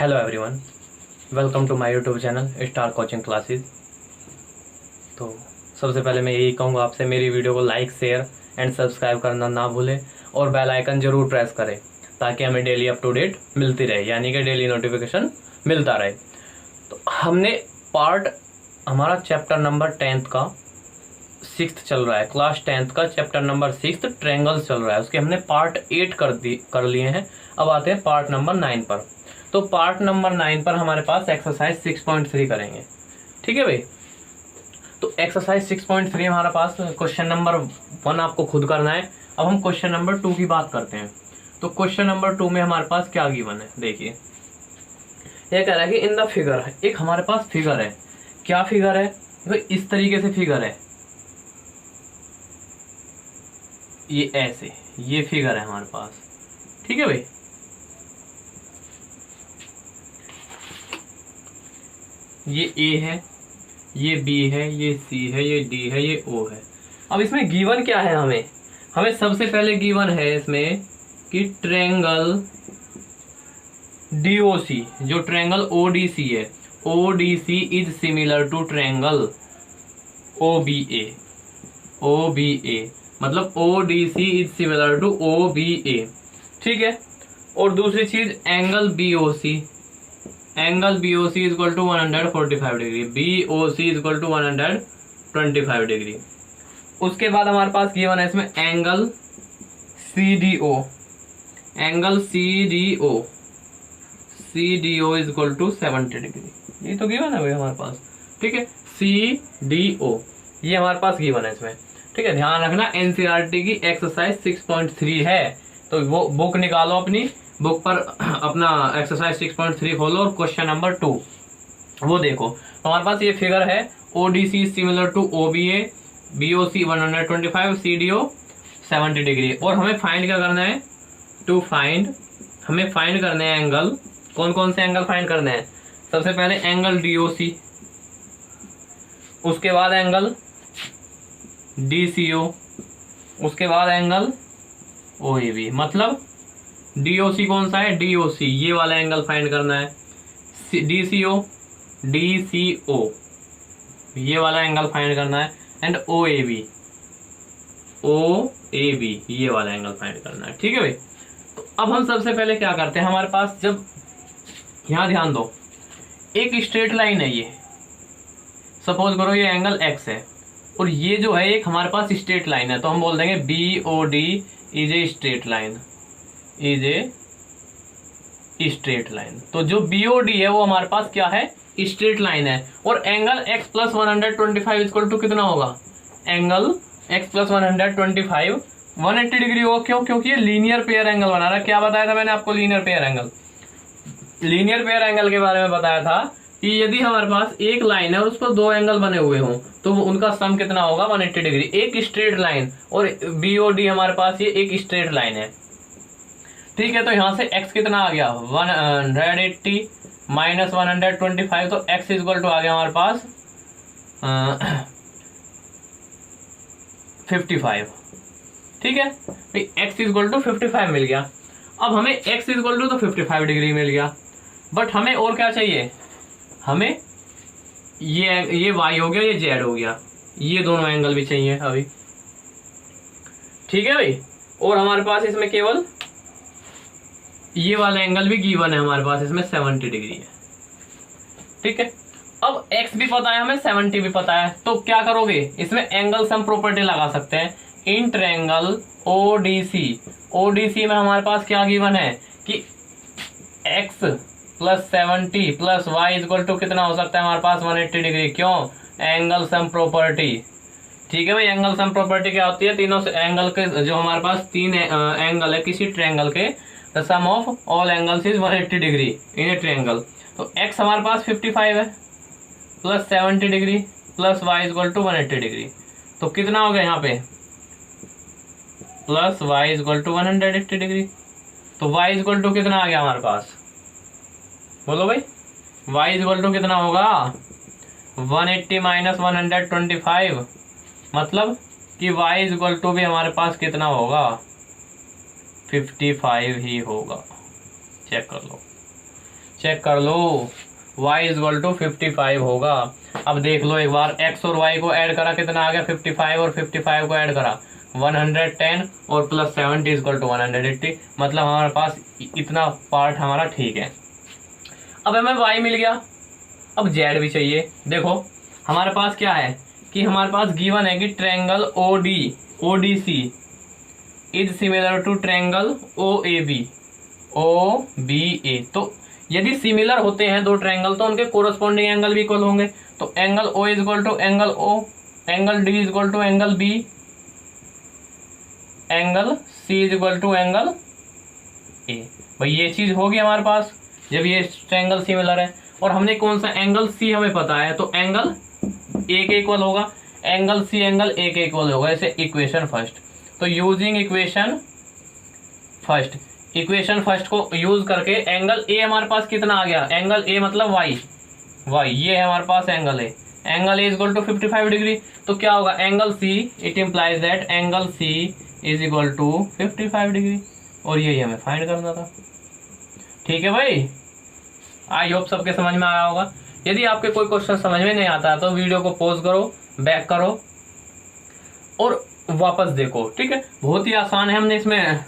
Hello everyone, welcome to my YouTube channel star coaching classes. तो सबसे पहले मैं यही कहूँगा आपसे, मेरी वीडियो को लाइक शेयर एंड सब्सक्राइब करना ना भूलें और बेल आइकन ज़रूर प्रेस करें ताकि हमें डेली अप टू डेट मिलती रहे, यानी कि डेली नोटिफिकेशन मिलता रहे। तो हमने हमारा चैप्टर नंबर 10th का 6th चल रहा है, क्लास 10th का चैप्टर नंबर 6 ट्रायंगल्स चल रहा है। उसके हमने पार्ट 8 कर लिए हैं। अब आते हैं पार्ट नंबर 9 पर। तो पार्ट नंबर 9 पर हमारे पास एक्सरसाइज 6.3 करेंगे। ठीक है भाई। तो एक्सरसाइज 6.3 हमारे पास क्वेश्चन नंबर 1 आपको खुद करना है। अब हम क्वेश्चन नंबर 2 की बात करते हैं। तो क्वेश्चन नंबर 2 में हमारे पास क्या गिवन है, देखिए यह कह रहा है कि इन द फिगर, एक हमारे पास फिगर है। क्या फिगर है भाई? इस तरीके से फिगर है, ये ऐसे, ये फिगर है हमारे पास। ठीक है भाई। ये ए है, ये बी है, ये सी है, ये डी है, ये ओ है। अब इसमें गिवन क्या है? हमें सबसे पहले गिवन है इसमें कि ट्रायंगल डीओसी, जो ट्रायंगल ओडीसी है, ODC is similar to triangle OBA. OBA मतलब ODC is similar to OBA. ठीक है। और दूसरी चीज angle BOC, angle BOC is equal to 145 degree, BOC is equal to 125 degree. उसके बाद हमारे पास गिवन है इसमें angle CDO, angle CDO, CDO is equal to 70 degree. ये तो गिवन है भाई हमारे पास। ठीक है, सीडीओ ये हमारे पास गिवन है इसमें। ठीक है, ध्यान रखना एनसीईआरटी की एक्सरसाइज 6.3 है। तो वो बुक निकालो, अपनी बुक पर अपना एक्सरसाइज 6.3 खोलो और क्वेश्चन नंबर 2 वो देखो। तो हमारे पास ये फिगर है, ODC similar to OBA, BOC 125, CDO 70 degree. और हमें फाइंड क्या करना है? हमें फाइंड करने हैं एंगल। कौन कौन से एंगल फाइंड करने हैं? सबसे पहले एंगल डीओसी, उसके बाद एंगल डीसीओ, उसके बाद एंगल ओएबी। मतलब डीओसी कौन सा है? डीओसी ये वाला एंगल फाइंड करना है। डीसीओ, डीसीओ ये वाला एंगल फाइंड करना है। एंड ओएबी, ओएबी ये वाला एंगल फाइंड करना है। ठीक है भाई। तो अब हम सबसे पहले क्या करते हैं, हमारे पास जब यहां ध्यान दो, एक स्ट्रेट लाइन है, ये सपोज करो ये एंगल एक्स है और ये जो है एक हमारे पास स्ट्रेट लाइन है। तो हम बोल देंगे B O D is a straight line, is a straight line. तो जो बीओडी है वो हमारे पास क्या है? स्ट्रेट लाइन है। और angle x plus 125 equal to कितना होगा? एंगल x प्लस 125 180 डिग्री होगा। क्यों? क्योंकि ये लीनियर पेयर एंगल बना रहा है। क्या बताया था मैंने आपको? Linear pair angle, linear pair angle के बारे में बताया था कि यदि हमारे पास एक लाइन है और उस पर दो एंगल बने हुए हों तो उनका सम कितना होगा? 180 डिग्री। एक स्ट्रेट लाइन, और बीओडी हमारे पास ये एक स्ट्रेट लाइन है। ठीक है। तो यहां से x कितना आ गया? 180 माइनस 125, तो x इज इक्वल टू आ गया हमारे पास 55। ठीक है, x इज इक्वल टू 55 मिल गया। अब हमें x इज इक्वल टू तो 55 डिग्री मिल गया, बट हमें और क्या चाहिए? हमें ये y हो गया, ये z हो गया, ये दोनों एंगल भी चाहिए अभी। ठीक है भाई। और हमारे पास इसमें केवल ये वाला एंगल भी गिवन है हमारे पास, इसमें 70 डिग्री है। ठीक है। अब x भी पता है हमें, 70 भी पता है। तो क्या करोगे? इसमें एंगल सम प्रॉपर्टी लगा सकते हैं। इन ट्रायंगल ओडीसी, ओडीसी में हमारे पास क्या गिवन है कि x plus 70 plus y is equal to कितना हो सकता है हमारे पास? 180 डिग्री। क्यों? Angle sum property. ठीक है भाई। एंगल सम प्रॉपर्टी क्या होती है? तीनों एंगल के, जो हमारे पास तीन एंगल है किसी ट्रायंगल के, the sum of all angles is 180 degree in a triangle. तो x हमारे पास 55 है plus 70 degree plus y is equal to 180 degree. तो कितना हो गया यहाँ पे? Plus y is equal to 180 degree. तो y इज इक्वल टू कितना आ गया हमारे पास? बोलो भाई, y इज इक्वल टू कितना होगा? 180 माइनस 125, मतलब कि y इज इक्वल टू भी हमारे पास कितना होगा? 55 ही होगा। चेक कर लो। चेक कर लो, y इज इक्वल टू 55 होगा। अब देख लो एक बार, x और y को ऐड करा कितना आ गया 55, और 55 को ऐड करा 110, और प्लस 70 इज इक्वल टू 180, मतलब हमारे पास इतना पार्ट हमारा ठीक है। अब हमें y मिल गया, अब z भी चाहिए। देखो हमारे पास क्या है कि हमारे पास गिवन है कि triangle ODC is similar to triangle OBA। तो यदि सिमिलर होते हैं दो ट्रायंगल तो उनके कोरस्पॉन्डिंग एंगल भी इक्वल होंगे। तो angle O is equal to angle O, angle D is equal to angle B, angle C is equal to angle A। भाई ये चीज होगी हमारे पास जब ये ट्रायंगल सिमिलर है। और हमने कौन सा एंगल C हमें पता है, तो एंगल A के इक्वल होगा, एंगल C एंगल A के इक्वल होगा। ऐसे इक्वेशन फर्स्ट, तो यूजिंग इक्वेशन फर्स्ट को यूज करके एंगल A हमारे पास कितना आ गया, एंगल A मतलब y, ये है हमारे पास angle A, angle A is equal to 55 degree. तो क्या होगा angle C, it implies that angle C is equal to 55 degree, और यही हमें फाइंड करना था। ठीक है भाई, आई होप सबके समझ में आया होगा। यदि आपके कोई क्वेश्चन समझ में नहीं आता तो वीडियो को पॉज करो, बैक करो और वापस देखो। ठीक है, बहुत ही आसान है, हमने इसमें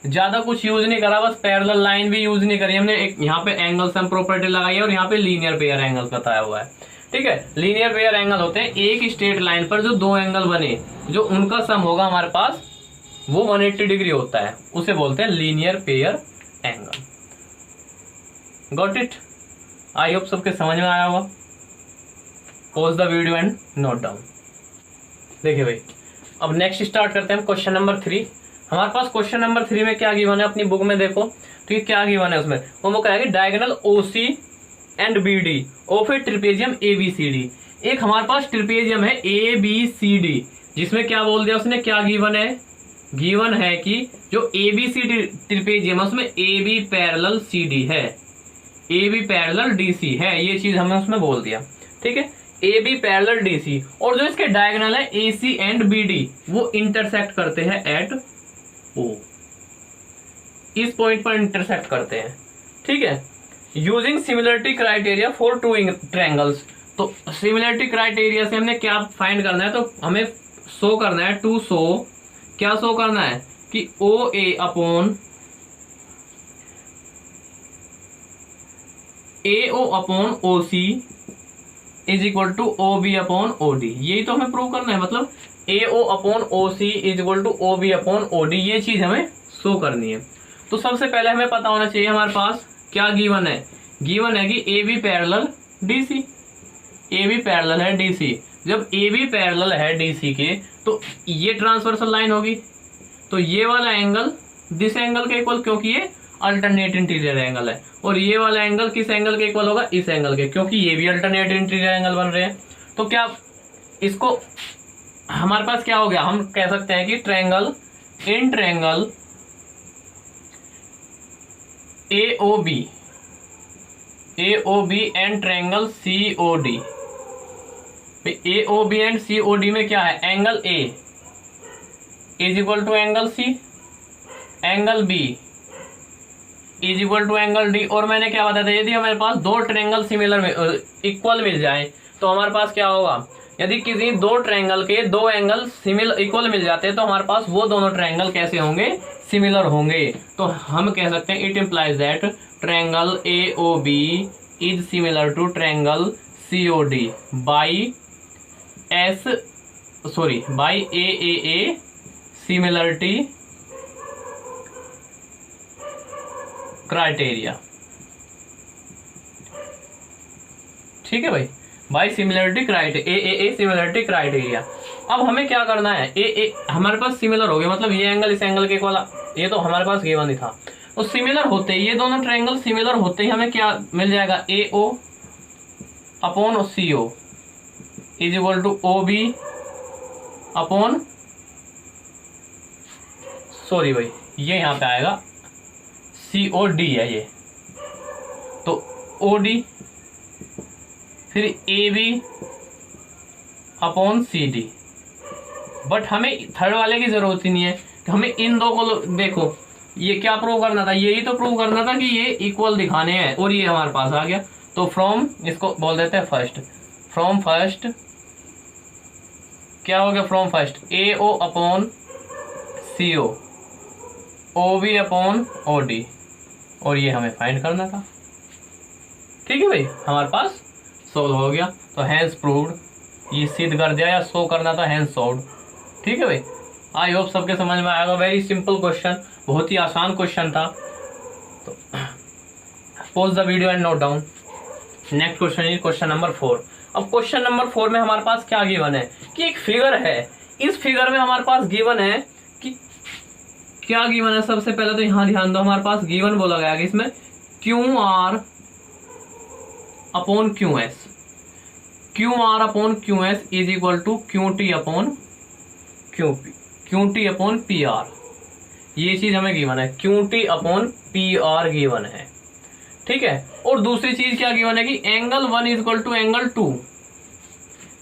ज्यादा कुछ यूज नहीं करा, बस पैरेलल लाइन भी यूज नहीं करी हमने। एक यहाँ पे एंगल सम प्रॉपर्टी लगाई है और यहाँ पे लीनियर पेयर एंगल बताया हुआ है। ठीक है, लीनियर पेयर एंगल होते हैं एक स्ट्रेट लाइन पर जो दो एंगल बने, जो उनका सम होगा हमारे पास वो 180 डिग्री होता है, उसे बोलते हैं linear pair angle. Got it? I hope सबके समझ में आया होगा। Pause the video and note down. देखिए भाई, अब नेक्स्ट स्टार्ट करते हैं क्वेश्चन नंबर 3। हमारे पास क्वेश्चन नंबर 3 में क्या गिवन है, अपनी बुक में देखो। ठीक है, क्या गिवन है उसमें, वो कहा है कि diagonal OC and BD of A trapezium ABCD। एक हमारे पास ट्रिपेजियम है ABCD, जिसमें क्या बोल दिया उसने, क्या गिवन है, गिवन है कि जो ABCD ट्रिपेजियम है उसमें AB पैरेलल CD है, AB पैरेलल DC है, ये चीज हमने उसमें बोल दिया। ठीक है, AB पैरेलल DC, और जो इसके डायगोनल है AC एंड BD वो इंटरसेक्ट करते हैं एट O, इस पॉइंट पर इंटरसेक्ट करते हैं। ठीक है, using similarity criteria for two triangles. तो सिमिलरिटी क्राइटेरिया से हमने क्या फाइंड करना है, तो हमें शो करना है, टू शो, क्या शो करना है कि OA upon AO upon OC is equal to OB upon OD। यही तो हमें प्रूव करना है, मतलब AO upon OC is equal to OB upon OD, ये चीज हमें शो करनी है। तो सबसे पहले हमें पता होना चाहिए हमारे पास क्या गिवन है, गिवन है कि AB parallel DC, AB parallel है DC। जब AB पैरेलल है DC के तो ये ट्रांसवर्सल लाइन होगी, तो ये वाला एंगल दिस एंगल के इक्वल, क्योंकि ये अल्टरनेट इंटीरियर एंगल है, और ये वाला एंगल किस एंगल के इक्वल होगा, इस एंगल के, क्योंकि ये भी अल्टरनेट इंटीरियर एंगल बन रहे हैं। तो क्या इसको हमारे पास क्या हो गया, हम कह सकते हैं कि triangle in triangle AOB and triangle COD। AOB and COD में क्या है, angle A is equal to angle C, angle B is equal to angle D। और मैंने क्या बताया था, यदि हमारे पास दो ट्रायंगल सिमिलर इक्वल मिल जाए तो हमारे पास क्या होगा, यदि किसी दो ट्रायंगल के दो एंगल सिमिलर इक्वल मिल जाते हैं तो हमारे पास वो दोनों ट्रायंगल कैसे होंगे, सिमिलर होंगे। तो हम कह सकते हैं it implies that triangle AOB is similar to triangle COD by AAA similarity criteria. ठीक है भाई, by similarity criteria, AAA similarity criteria. अब हमें क्या करना है, AA हमारे पास सिमिलर हो गया, मतलब ये एंगल इस एंगल के इक्वल, ये तो हमारे पास गिवन ही था। तो सिमिलर होते ही, ये दोनों ट्रायंगल सिमिलर होते ही हमें क्या मिल जाएगा, AO upon CO is equal to OB upon, sorry भाई ये यहाँ पे आएगा COD है ये, तो OD फिर AB अपॉन CD। बट हमें थर्ड वाले की जरूरत ही नहीं है, हमें इन दो को देखो, ये क्या प्रूव करना था, यही तो प्रूव करना था कि ये इक्वल दिखाने हैं, और ये हमारे पास आ गया। तो फ्रॉम, इसको बोल देते हैं फर्स्ट, फ्रॉम फर्स्ट क्या हो गया, from first AO upon CO, OB upon OD, और ये हमें फाइंड करना था। ठीक है भाई, हमारे पास सोल्व हो गया। तो हैंस प्रूव्ड, ये सिद्ध कर दिया या शो करना था, हैंस सोल्व्ड। ठीक है भाई, आई होप सबके समझ में आएगा। वेरी सिंपल क्वेश्चन, बहुत ही आसान क्वेश्चन था। तो pause the video and note down. Next question is question number 4। अब क्वेश्चन नंबर 4 में हमारे पास क्या गिवन है कि एक फिगर है, इस फिगर में हमारे पास गिवन है कि क्या गिवन है। सबसे पहले तो यहां ध्यान दो, हमारे पास गिवन बोला गया कि इसमें QR upon QS, QR upon QS is equal to QT upon QP, QT upon PR, ये चीज हमें गिवन है, QT अपॉन PR गिवन है। ठीक है, और दूसरी चीज क्या गिवन है कि angle 1 is equal to angle 2,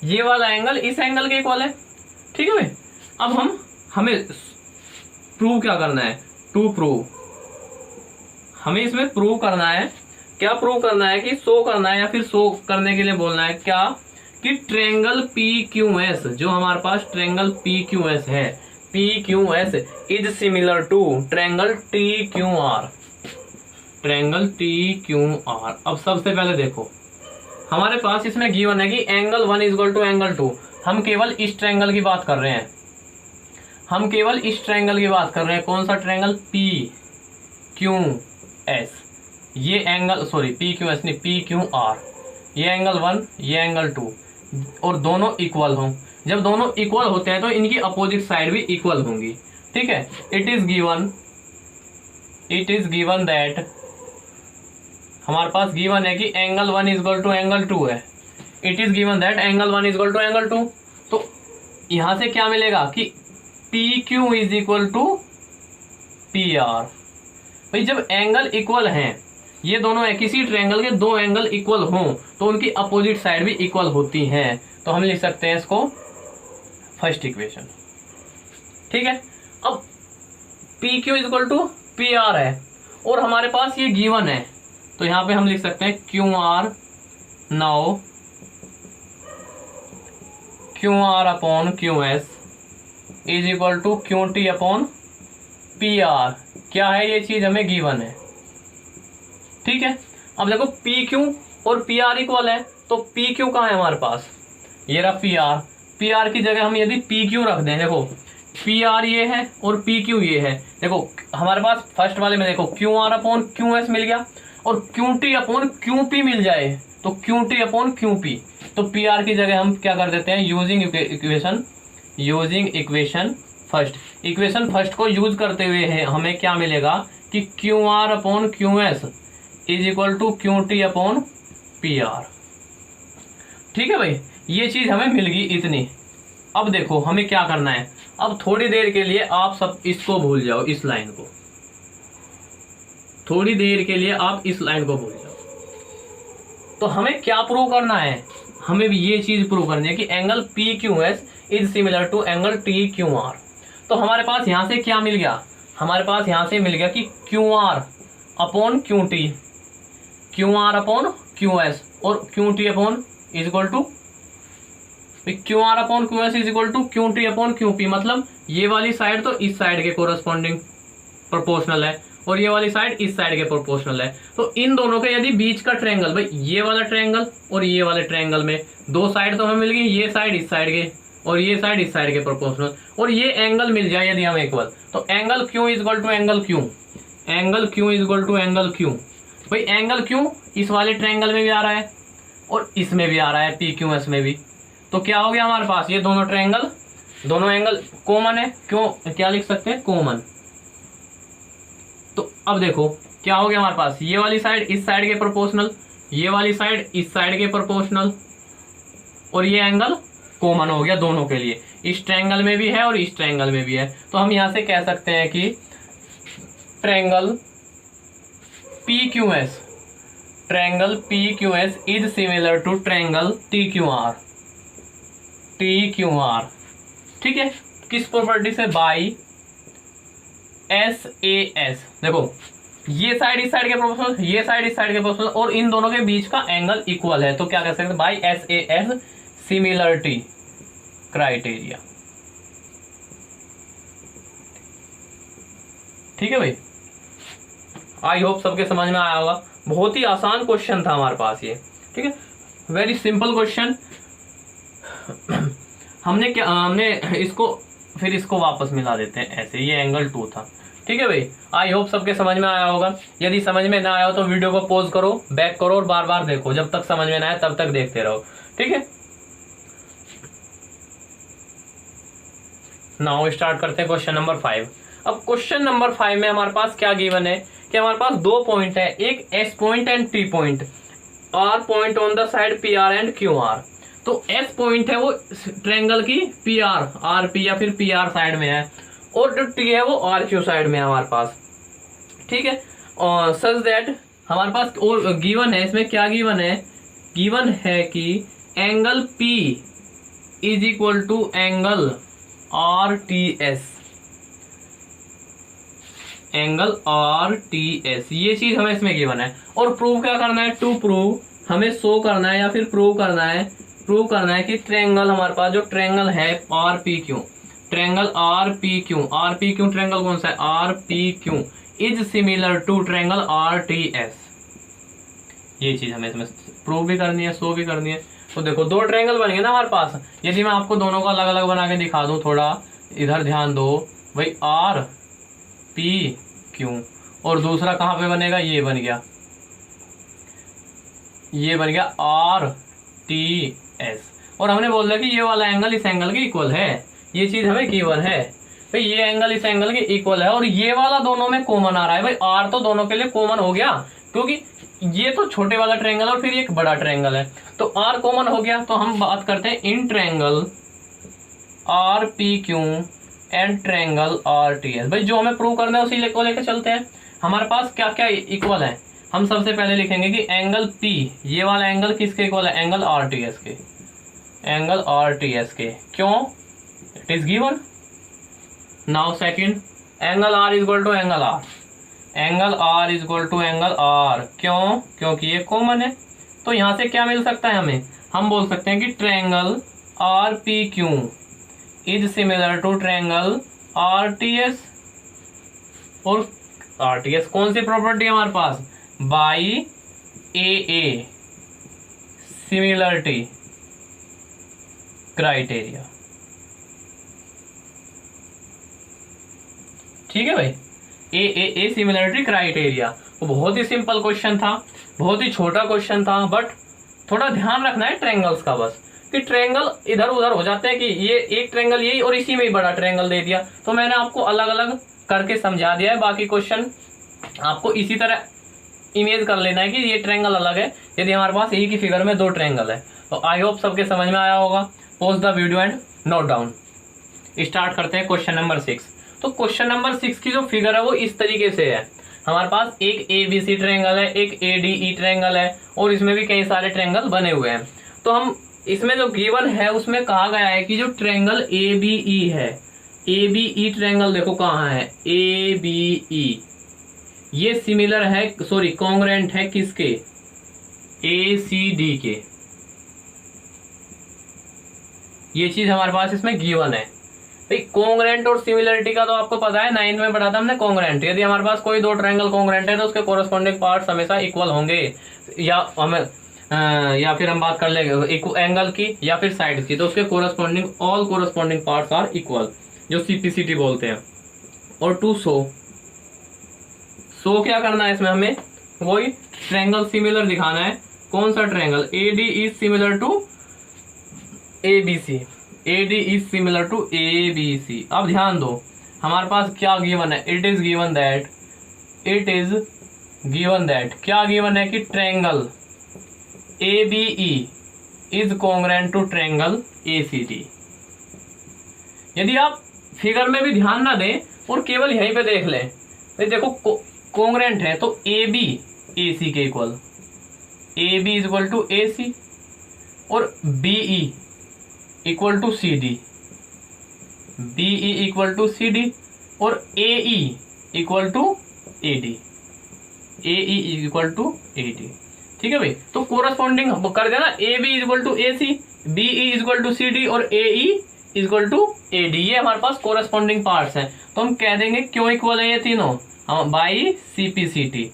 ये वाला एंगल इस एंगल के इक्वल है। ठीक है भाई, अब हमें प्रूव क्या करना है, टू प्रूव, हमें इसमें प्रूव करना है, क्या प्रूव करना है कि शो करना है, या फिर शो करने के लिए बोलना है क्या कि ट्रायंगल PQS, जो हमारे पास ट्रायंगल PQS है, PQS is similar to triangle TQR, triangle TQR। अब सबसे पहले देखो, हमारे पास इसमें गिवन है कि angle 1 is equal to angle 2, हम केवल इस ट्रायंगल की बात कर रहे हैं, हम केवल इस ट्रायंगल की बात कर रहे हैं। कौन सा ट्रायंगल, PQS, ये एंगल, सॉरी PQS नहीं, PQR, ये एंगल 1, ये एंगल 2, और दोनों इक्वल हों। जब दोनों इक्वल होते हैं तो इनकी अपोजिट साइड भी इक्वल होंगी। ठीक है, इट इज गिवन दैट, हमारे पास गिवन है कि angle 1 is equal to angle 2 है, it is given that angle 1 is equal to angle 2। तो यहां से क्या मिलेगा कि PQ is equal to PR। भाई जब एंगल इक्वल हैं, ये दोनों किसी ट्रायंगल के दो एंगल इक्वल हों तो उनकी अपोजिट साइड भी इक्वल होती हैं, तो हम लिख सकते हैं इसको फर्स्ट इक्वेशन। ठीक है, अब PQ is equal to PR है और हमारे पास ये गिवन है, तो यहां पे हम लिख सकते हैं QR, now QR upon QS is equal to QT upon PR। क्या है ये चीज, हमें गिवन है। ठीक है, अब देखो PQ और PR इक्वल है, तो PQ कहाँ है हमारे पास, ये रहा PR, PR की जगह हम यदि PQ रख दें, देखो PR ये है और PQ ये है, देखो हमारे पास फर्स्ट वाले में देखो QR अपॉन QS मिल गया और QT अपॉन QP मिल जाए, तो QT अपॉन QP, तो PR की जगह हम क्या कर देते हैं, using equation first, equation first को यूज करते हुए है हमें क्या मिलेगा कि QR upon QS is equal to QT upon PR। ठीक है भाई, ये चीज हमें मिल गई इतनी। अब देखो हमें क्या करना है, अब थोड़ी देर के लिए आप सब इसको भूल जाओ, इस लाइन को, थोड़ी देर के लिए आप इस लाइन को भूल जाओ। तो हमें क्या प्रूव करना है, हमें भी ये चीज प्रूव करनी है कि angle PQS is similar to angle TQR। तो हमारे पास यहां से क्या मिल गया, हमारे पास यहां से मिल गया कि QR upon QT, QR upon QS और QT upon is equal to QR upon QS is equal to QT upon QP, मतलब ये वाली साइड तो इस साइड के कोरस्पॉन्डिंग प्रोपोर्शनल है और ये वाली साइड इस साइड के प्रोपोर्शनल है। तो इन दोनों के यदि बीच का ट्रायंगल, भाई ये वाला ट्रायंगल और ये वाले ट्रायंगल में दो साइड तो हमें मिल गई, ये साइड इस साइड के और ये साइड इस साइड के प्रोपोर्शनल, और ये एंगल मिल जाए यदि हमें इक्वल, तो angle Q is equal to angle Q, angle Q is equal to angle Q। भाई एंगल Q इस वाले ट्रायंगल में भी आ रहा है और इसमें भी आ रहा है, PQS में भी, तो क्या हो गया हमारे पास, ये दोनों ट्रायंगल, दोनों एंगल कॉमन है, क्यों, क्या लिख सकते हैं, कॉमन। तो अब देखो क्या हो गया हमारे पास, ये वाली साइड इस साइड के प्रोपोर्शनल, ये वाली साइड इस साइड के प्रोपोर्शनल, और ये एंगल कॉमन हो गया दोनों के लिए, इस ट्रायंगल में भी है और इस ट्रायंगल में भी है। तो हम यहां से कह सकते हैं कि triangle PQS is similar to triangle TQR। ठीक है, किस प्रॉपर्टी से, बाई SAS, देखो ये साइड इस साइड के प्रोपोर्शनल, ये साइड इस साइड के प्रोपोर्शनल, और इन दोनों के बीच का एंगल इक्वल है, तो क्या कह सकते हैं बाई SAS सिमिलरिटी क्राइटेरिया। ठीक है भाई, आई होप सबके समझ में आया होगा। बहुत ही आसान क्वेश्चन था हमारे पास ये, ठीक है, वेरी सिंपल क्वेश्चन। हमने इसको फिर इसको वापस मिला देते हैं ऐसे, ये एंगल 2 था। ठीक है भाई, आई होप सबके समझ में आया होगा। यदि समझ में ना आया हो तो वीडियो को पॉज करो, बैक करो और बार बार देखो, जब तक समझ में ना आए तब तक देखते रहो। ठीक है, नाउ स्टार्ट करते हैं क्वेश्चन नंबर 5। अब क्वेश्चन नंबर 5 में हमारे पास क्या गिवन है कि हमारे पास 2 पॉइंट है, एक S point and T point, R point on the side PR and QR। तो S पॉइंट है वो ट्रायंगल की PR RP या फिर PR साइड में है, और जो T है वो RQ साइड में है हमारे पास। ठीक है, और सच दैट हमारे पास और गिवन है, इसमें क्या गिवन है, गिवन है कि angle P is equal to angle RTS, angle RTS, ये चीज हमें इसमें गिवन है। और प्रूव क्या करना है, टू प्रूव, हमें शो करना है या फिर प्रूव करना है कि ट्रायंगल हमारे पास जो ट्रायंगल है RPQ, ट्रायंगल RPQ ट्रायंगल कौन सा है, RPQ is similar to triangle RTS। ये चीज हमें इसमें प्रूव भी करनी है, शो भी करनी है। तो देखो 2 ट्रायंगल बन गए ना हमारे पास। यदि मैं आपको दोनों को अलग अलग बना के दिखा दूं, थोड़ा इधर ध्यान दो भाई, RPQ, और दूसरा कहाँ पे बनेगा, ये बन गया RTS, और हमने बोल दिया कि ये वाला एंगल इस एंगल के इक्वल है। ये चीज हमें गिवन है भाई, ये एंगल इस एंगल के इक्वल है, और ये वाला दोनों में कॉमन आ रहा है भाई। R तो दोनों के लिए कॉमन हो गया, क्योंकि ये तो छोटे वाला ट्रायंगल और फिर एक बड़ा ट्रायंगल है, तो R कॉमन हो गया। तो हम बात करते हैं in triangle RPQ and triangle RTS। भाई जो हमें प्रूव करना है उसी को लेकर चलते हैं। हमारे पास क्या क्या इक्वल है, हम सबसे पहले लिखेंगे कि एंगल P, ये वाला एंगल किसके इक्वल है, एंगल RTS के, एंगल RTS के। क्यों, it is given. Now second, angle R is equal to angle R, angle R is equal to angle R। क्यों, क्योंकि ये कॉमन है। तो यहां से क्या मिल सकता है हमें, हम बोल सकते हैं कि triangle RPQ is similar to triangle RTS। और RTS कौन सी प्रॉपर्टी है हमारे पास, बाई AA सिमिलरिटी क्राइटेरिया। ठीक है भाई, AA सिमिलरिटी क्राइटेरिया। वो बहुत ही सिंपल क्वेश्चन था, बहुत ही छोटा क्वेश्चन था, बट थोड़ा ध्यान रखना है ट्रायंगल्स का बस, कि ट्रायंगल इधर उधर हो जाते हैं कि ये एक ट्रायंगल यही और इसी में ही बड़ा ट्रायंगल दे दिया। तो मैंने आपको अलग अलग करके समझा दिया है, बाकी क्वेश्चन आपको इसी तरह इमेज कर लेना है कि ये ट्रायंगल अलग है, यदि हमारे पास एक ही फिगर में 2 ट्रायंगल है। तो आई होप सबके समझ में आया होगा। Pause the video and note down. Start करते हैं क्वेश्चन नंबर 6। तो क्वेश्चन नंबर 6 की जो फिगर है वो इस तरीके से है, हमारे पास एक ABC ट्रायंगल है, एक ADE ट्रायंगल है, और इसमें भी कई सारे ट्रायंगल बने हुए हैं। तो हम इसमें जो गिवन है उसमें कहा गया है कि जो ट्रायंगल ABE है, ABE ट्रायंगल देखो कहाँ है, ABE, ये सिमिलर है, सॉरी कॉन्ग्रुएंट है किसके, ACD के। ये चीज हमारे पास इसमें गिवन है भाई। कॉन्ग्रुएंट और सिमिलरिटी का तो आपको पता है, 9th में पढ़ा था हमने कॉन्ग्रुएंट। यदि हमारे पास कोई 2 ट्रायंगल कॉन्ग्रुएंट है तो उसके कोरस्पॉन्डिंग पार्ट्स हमेशा इक्वल होंगे, या फिर हम बात कर लेंगे एंगल की या फिर साइड की, तो उसके corresponding all corresponding parts are equal, जो CPCT बोलते हैं। और टू शो क्या करना है इसमें, हमें वही ट्रायंगल सिमिलर दिखाना है। कौन सा triangle, AD is similar to ABC, AD is similar to ABC। अब ध्यान दो, हमारे पास क्या गिवन है, इट इज गिवन दैट क्या गिवन है कि triangle ABE is congruent to triangle ACD। यदि आप फिगर में भी ध्यान ना दें और केवल यहीं पे देख लें, देखो कॉन्ग्रुएंट है तो AB AC के equal, AB is equal to AC, और BE equal to CD, BE equal to CD, और AE equal to AD, AE equal to AD। ठीक है भाई, तो कोरस्पॉन्डिंग कर देना, AB equal to AC, BE equal to CD और AE equal to AD। ये हमारे पास कोरस्पॉन्डिंग पार्ट्स हैं। तो हम कह देंगे क्यों इक्वल है ये तीनों, हम बाई CPCT,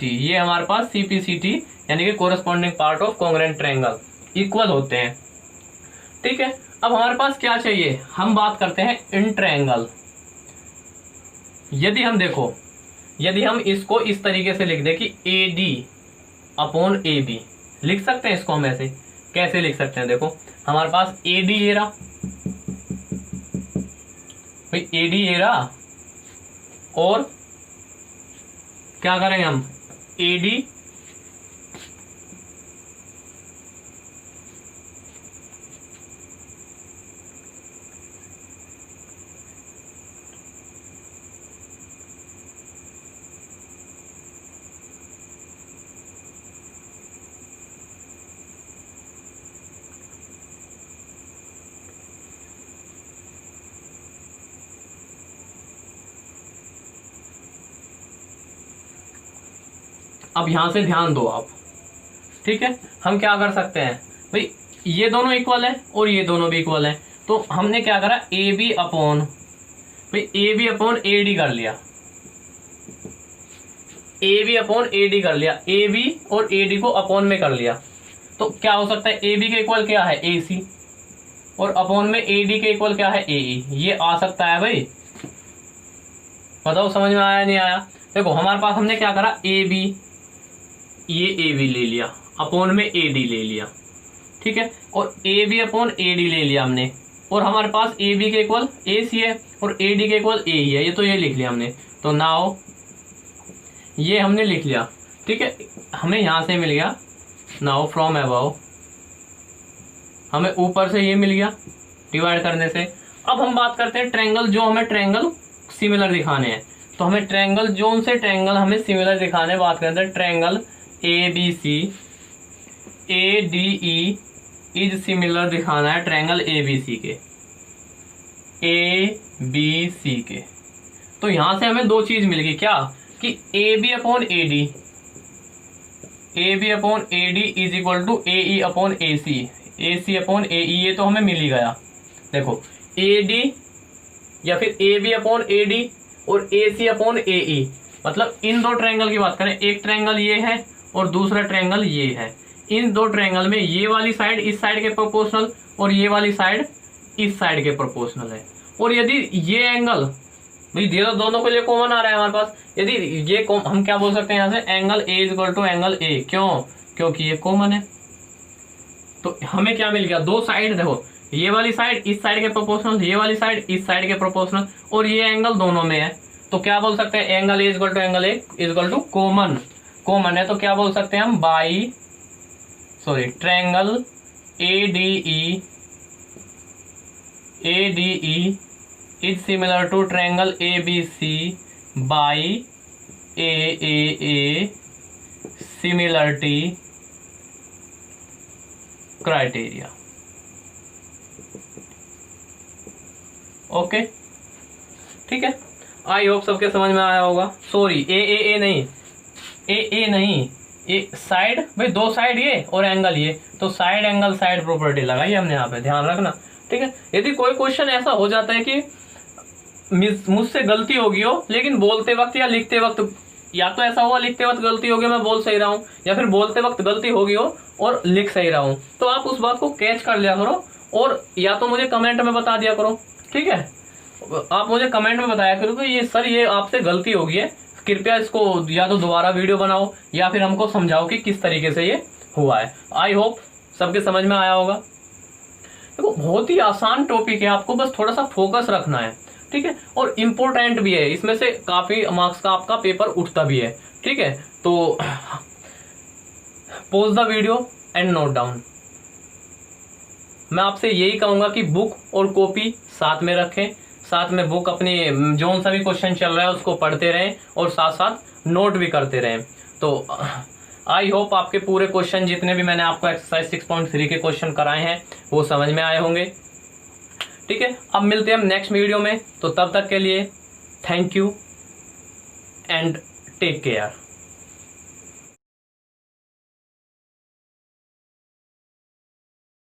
ये हमारे पास CPCT यानी कि corresponding part of congruent triangle equal होते हैं। ठीक है, अब हमारे पास क्या चाहिए, हम बात करते हैं इन ट्रायंगल। यदि हम देखो, यदि हम इसको इस तरीके से लिख दें कि AD अपॉन AB, लिख सकते हैं इसको हम ऐसे, कैसे लिख सकते हैं, देखो हमारे पास AD ये रहा भाई, AD ये रहा, और क्या करेंगे हम, AD अब यहां से ध्यान दो आप। ठीक है, हम क्या कर सकते हैं भाई, ये दोनों इक्वल है और ये दोनों भी इक्वल है, तो हमने क्या करा, AB अपॉन AD कर लिया, AB अपॉन AD कर लिया, AB और AD को अपॉन में कर लिया। तो क्या हो सकता है, AB के इक्वल क्या है AC, और अपॉन में AD के इक्वल क्या है AE, ये आ सकता है भाई, बताओ समझ में आया नहीं आया। देखो हमारे पास हमने क्या करा, AB, ये AB ले लिया, अपॉन में AD ले लिया, ठीक है, और AB अपॉन AD ले लिया हमने, और हमारे पास AB के इक्वल AC है और AD के इक्वल AE है, ये तो ये लिख लिया हमने। तो नाउ ये हमने लिख लिया, ठीक है, हमें यहां से मिल गया, नाउ फ्रॉम अबव हमें ऊपर से ये मिल गया डिवाइड करने से। अब हम बात करते हैं ट्रायंगल, जो हमें ट्रायंगल सिमिलर दिखाने हैं, तो हमें ट्रायंगल जोन से ट्रायंगल हमें सिमिलर दिखाने, बात करते हैं triangle ABC ADE is similar दिखाना है ट्रायंगल ABC के। तो यहां से हमें दो चीज मिल गई, क्या कि AB upon AD is equal to AE upon AC upon AE, ये तो हमें मिल ही गया। देखो AD या फिर AB अपॉन AD और AC अपॉन AE, मतलब इन दो ट्रायंगल की बात करें, एक ट्रायंगल ये है और दूसरा ट्रायंगल ये है, इन दो ट्रायंगल में ये वाली साइड इस साइड के प्रोपोर्शनल और ये वाली साइड इस साइड के प्रोपोर्शनल है। और यदि ये एंगल भाई ये तो दोनों के लिए कॉमन आ रहा है हमारे पास, यदि ये हम क्या बोल सकते हैं यहाँ से, angle A is equal to angle A, क्यों, क्योंकि ये कॉमन है। तो हमें क्या मिल गया, दो साइड, देखो ये वाली साइड इस साइड के प्रोपोर्शनल, ये वाली साइड इस साइड के प्रोपोर्शनल, और ये एंगल दोनों में है, तो क्या बोल सकते हैं, angle A is equal to angle A is equal to common है, तो क्या बोल सकते हैं हम, triangle ADE is similar to triangle ABC by AAA similarity criteria. Okay, ठीक है, आई होप सबके समझ में आया होगा। सॉरी AAA नहीं, ये साइड भाई, दो साइड ये और एंगल ये, तो साइड एंगल साइड प्रॉपर्टी लगाई हमने यहाँ पे, ध्यान रखना। ठीक है, यदि कोई क्वेश्चन ऐसा हो जाता है कि मुझसे गलती होगी हो, लेकिन बोलते वक्त या लिखते वक्त, या तो ऐसा हुआ लिखते वक्त गलती होगी मैं बोल सही रहा हूँ, या फिर बोलते वक्त गलती होगी हो और लिख सही रहा हूँ, तो आप उस बात को कैच कर लिया करो, और या तो मुझे कमेंट में बता दिया करो। ठीक है, आप मुझे कमेंट में बताया करो कि ये सर ये आपसे गलती होगी है, कृपया इसको या तो दोबारा वीडियो बनाओ या फिर हमको समझाओ कि किस तरीके से ये हुआ है। आई होप सबके समझ में आया होगा। देखो बहुत ही आसान टॉपिक है, आपको बस थोड़ा सा फोकस रखना है। ठीक है, और इम्पोर्टेंट भी है, इसमें से काफी मार्क्स का आपका पेपर उठता भी है। ठीक है, तो pause the video and note down. मैं आपसे यही कहूंगा कि बुक और कॉपी साथ में रखें, साथ में बुक अपनी जो सा भी क्वेश्चन चल रहा है उसको पढ़ते रहें और साथ साथ नोट भी करते रहें। तो आई होप आपके पूरे क्वेश्चन जितने भी मैंने आपको एक्सरसाइज 6.3 के क्वेश्चन कराए हैं वो समझ में आए होंगे। ठीक है, अब मिलते हैं हम नेक्स्ट वीडियो में, तो तब तक के लिए thank you and take care.